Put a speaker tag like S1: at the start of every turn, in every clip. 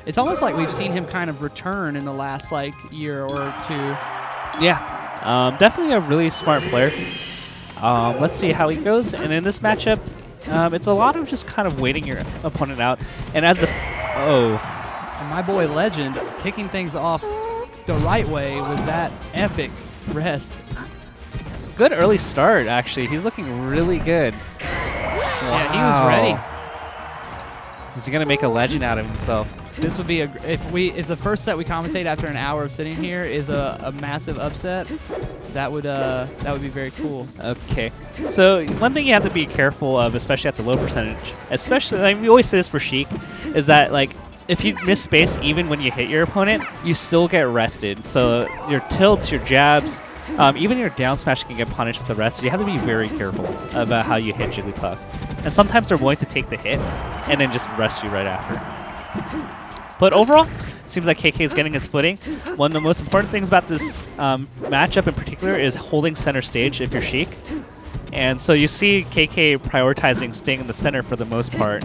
S1: It's almost like we've seen him kind of return in the last like year or two.
S2: Yeah, definitely a really smart player. Let's see how he goes. And in this matchup, it's a lot of just kind of waiting your opponent out. And as a
S1: And my boy Legend kicking things off the right way with that epic rest.
S2: good early start, actually. He's looking really good.
S1: Yeah, he was ready.
S2: Is he gonna make a legend out of himself?
S1: This would be if the first set we commentate after an hour of sitting here is a massive upset, that would be very cool.
S2: Okay, so one thing you have to be careful of, especially at the low percentage, especially like we always say this for Sheik, is that like if you miss space even when you hit your opponent, you still get rested. So your tilts, your jabs, even your down smash can get punished with the rest. So you have to be very careful about how you hit Jigglypuff. And sometimes they're willing to take the hit and then just rest you right after. But overall, seems like KK is getting his footing. One of the most important things about this matchup in particular is holding center stage if you're Sheik. And so you see KK prioritizing staying in the center for the most part.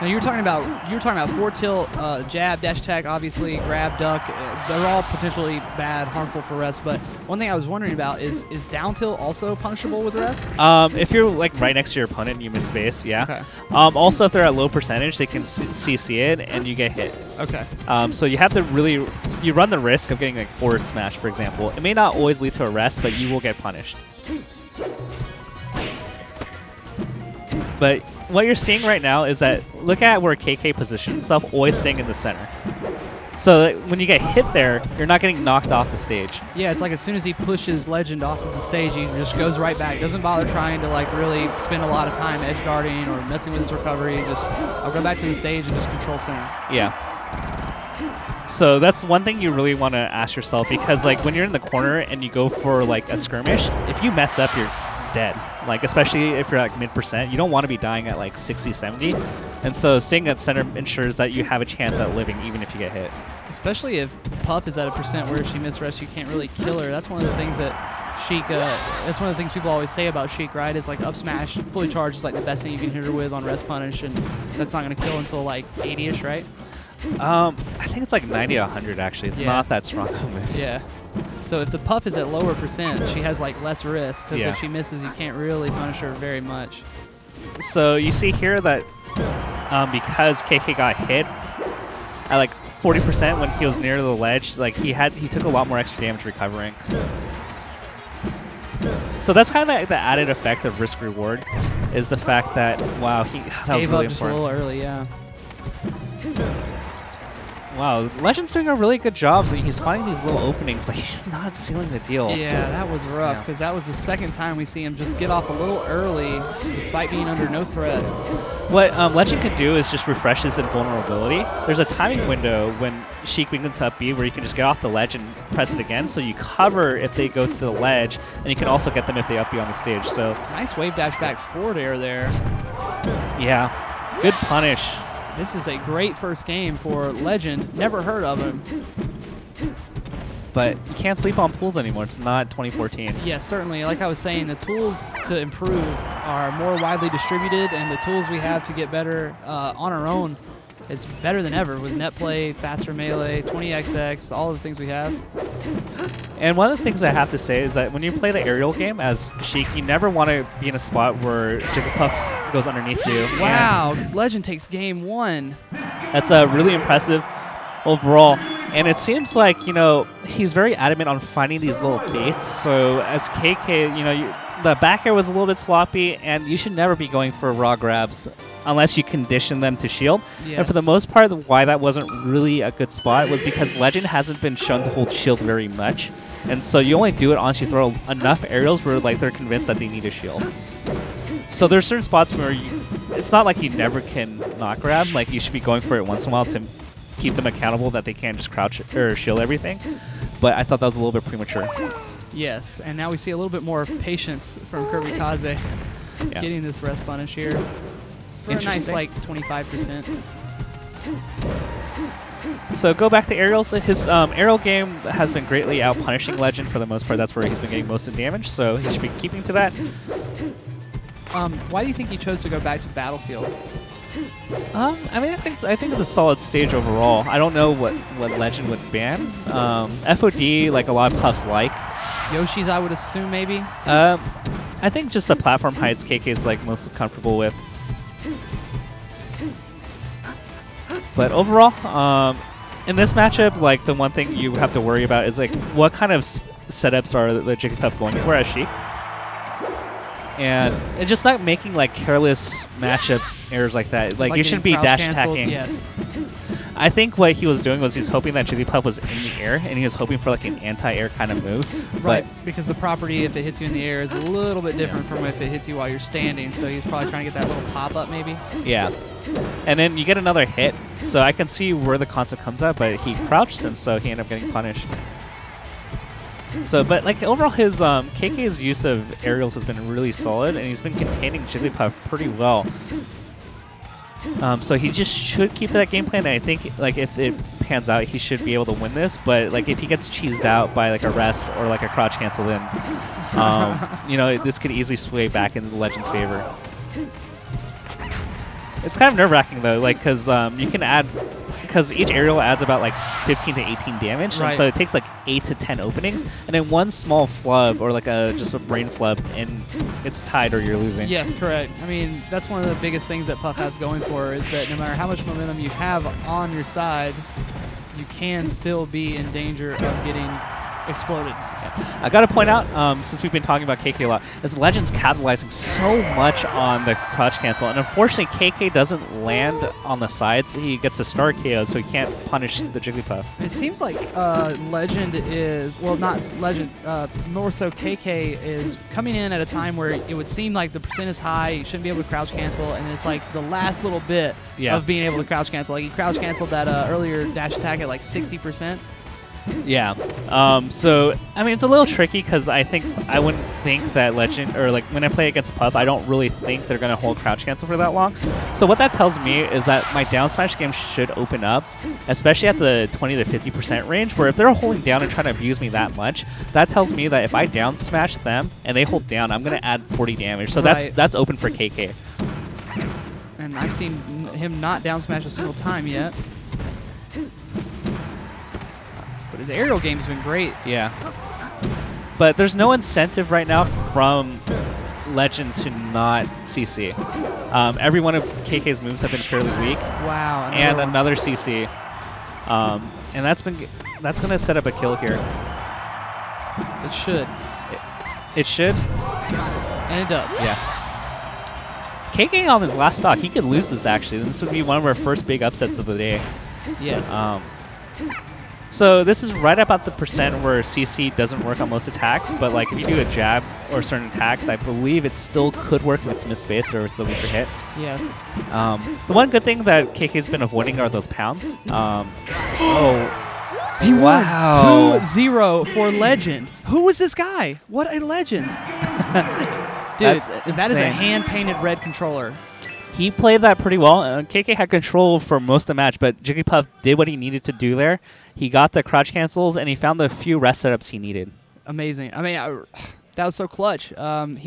S1: Now you were talking about forward tilt, jab, dash attack, obviously grab, duck. They're all potentially bad, harmful for rest. But one thing I was wondering about is down tilt also punishable with rest?
S2: If you're like right next to your opponent and you miss space, yeah.
S1: Okay.
S2: Also, if they're at low percentage, they can CC it and you get hit.
S1: Okay.
S2: So you have to really run the risk of getting like forward smash, for example. It may not always lead to a rest, but you will get punished. But what you're seeing right now is that look at where KK positions himself, always staying in the center. So that when you get hit there, you're not getting knocked off the stage.
S1: Yeah, it's like as soon as he pushes Legend off of the stage, he just goes right back. Doesn't bother trying to like really spend a lot of time edge guarding or messing with his recovery. Just I'll go back to the stage and just control center.
S2: Yeah. So that's one thing you really want to ask yourself, because like when you're in the corner and you go for like a skirmish, if you mess up, you're dead. Like especially if you're like mid-percent, you don't want to be dying at like 60, 70. And so staying at center ensures that you have a chance at living even if you get hit.
S1: Especially if Puff is at a percent where if she misrests, you can't really kill her. That's one of the things that Sheik, that's one of the things people always say about Sheik, right? Is like up smash, fully charged is like the best thing you can hit her with on rest punish, and that's not going to kill until like 80-ish, right?
S2: I think it's like 90 to 100 actually. It's not that strong of a move.
S1: Yeah. So if the Puff is at lower percent, she has like less risk, because if she misses, you can't really punish her very much.
S2: So you see here that because KK got hit at like 40% when he was near the ledge, like he took a lot more extra damage recovering. So that's kind of like the added effect of risk reward, is the fact that wow, that was really important.
S1: Just a little early, yeah.
S2: Wow, Legend's doing a really good job. He's finding these little openings, but he's just not sealing the deal.
S1: Yeah, that was rough, because that was the second time we see him just get off a little early, despite being under no threat.
S2: What Legend can do is just refresh his invulnerability. There's a timing window when Sheik begins up B where you can just get off the ledge and press it again, so you cover if they go to the ledge, and you can also get them if they up B on the stage. So
S1: nice wave dash back forward air there.
S2: Yeah, good punish.
S1: This is a great first game for Legend. Never heard of him.
S2: But you can't sleep on pools anymore. It's not 2014.
S1: Yes, certainly. Like I was saying, the tools to improve are more widely distributed, and the tools we have to get better on our own is better than ever with net play, faster melee, 20XX, all the things we have.
S2: And one of the things I have to say is that when you play the aerial game as Sheik, you never want to be in a spot where Jigglypuff goes underneath you.
S1: Wow, Legend takes game one.
S2: That's really impressive overall. And it seems like, you know, he's very adamant on finding these little baits. So as KK, you know, the back air was a little bit sloppy, and you should never be going for raw grabs unless you condition them to shield.
S1: Yes.
S2: And for the most part, why that wasn't really a good spot was because Legend hasn't been shown to hold shield very much. And so you only do it once you throw enough aerials where like they're convinced that they need a shield. So there's certain spots where it's not like you never can not grab. Like you should be going for it once in a while to keep them accountable that they can't just crouch or shield everything. But I thought that was a little bit premature.
S1: Yes, and now we see a little bit more patience from KirbyKaze getting this rest punish here. For a nice like 25%.
S2: So go back to aerials. His aerial game has been greatly out-punishing Legend for the most part. That's where he's been getting most of the damage, so he should be keeping to that.
S1: Why do you think he chose to go back to Battlefield?
S2: I mean, I think it's a solid stage overall. I don't know what Legend would ban. FOD, like a lot of puffs like.
S1: Yoshi's, I would assume, maybe.
S2: I think just the platform heights KK is like most comfortable with. But overall, in this matchup, like the one thing you have to worry about is like what kind of setups are the Jigglypuff going for as Sheik, and it's just not making like careless matchup errors like that. Like you shouldn't be dash attacking.
S1: Yes.
S2: I think what he was doing was he's hoping that Jigglypuff was in the air, and he was hoping for like an anti-air kind of move.
S1: Right, because the property, if it hits you in the air, is a little bit different from if it hits you while you're standing. So he's probably trying to get that little pop-up maybe.
S2: Yeah. And then you get another hit, so I can see where the concept comes up, but he crouched, and so he ended up getting punished. So, but like overall, his KK's use of aerials has been really solid, and he's been containing Jigglypuff pretty well. So he just should keep that game plan, and I think like if it pans out, he should be able to win this. But like if he gets cheesed out by like a rest or like a crouch cancel, then you know, this could easily sway back into the Legend's favor. It's kind of nerve-wracking though, like because you can add, because each aerial adds about like 15 to 18 damage,
S1: right.
S2: And so it takes like 8 to 10 openings, and then one small flub or like just a brain flub, and it's tied or you're losing.
S1: Yes, correct. I mean, that's one of the biggest things that Puff has going for, is that no matter how much momentum you have on your side, you can still be in danger of getting exploded.
S2: I got to point out, since we've been talking about KK a lot, is Legend's capitalizing so much on the crouch cancel, and unfortunately KK doesn't land on the sides. He gets a star KO, so he can't punish the Jigglypuff.
S1: It seems like Legend is, well, not Legend, more so KK is coming in at a time where it would seem like the percent is high, you shouldn't be able to crouch cancel, and it's like the last little bit of being able to crouch cancel. Like he crouch canceled that earlier dash attack at like 60%.
S2: Yeah. So, I mean, it's a little tricky because I wouldn't think that Legend, or like when I play against a Puff, I don't really think they're going to hold crouch cancel for that long. So what that tells me is that my down smash game should open up, especially at the 20 to 50% range, where if they're holding down and trying to abuse me that much, that tells me that if I down smash them and they hold down, I'm going to add 40 damage. So that's open for KK.
S1: And I've seen him not down smash a single time yet. But his aerial game's been great.
S2: Yeah. But there's no incentive right now from Legend to not CC. Every one of KK's moves have been fairly weak.
S1: Wow.
S2: Another CC. And that's going to set up a kill here.
S1: It should.
S2: It should?
S1: And it does.
S2: Yeah. KK on his last stock, he could lose this actually. This would be one of our first big upsets of the day.
S1: Yes.
S2: So this is right about the percent where CC doesn't work on most attacks, but like if you do a jab or certain attacks, I believe it still could work if it's misspaced or it's a weaker hit.
S1: Yes.
S2: The one good thing that KK's been avoiding are those pounds.
S1: He won 2-0 for Legend. Who is this guy? What a legend. Dude, that is a hand-painted red controller.
S2: He played that pretty well. KK had control for most of the match, but Jigglypuff did what he needed to do there. He got the crouch cancels, and he found the few rest setups he needed.
S1: Amazing. I mean, that was so clutch. He was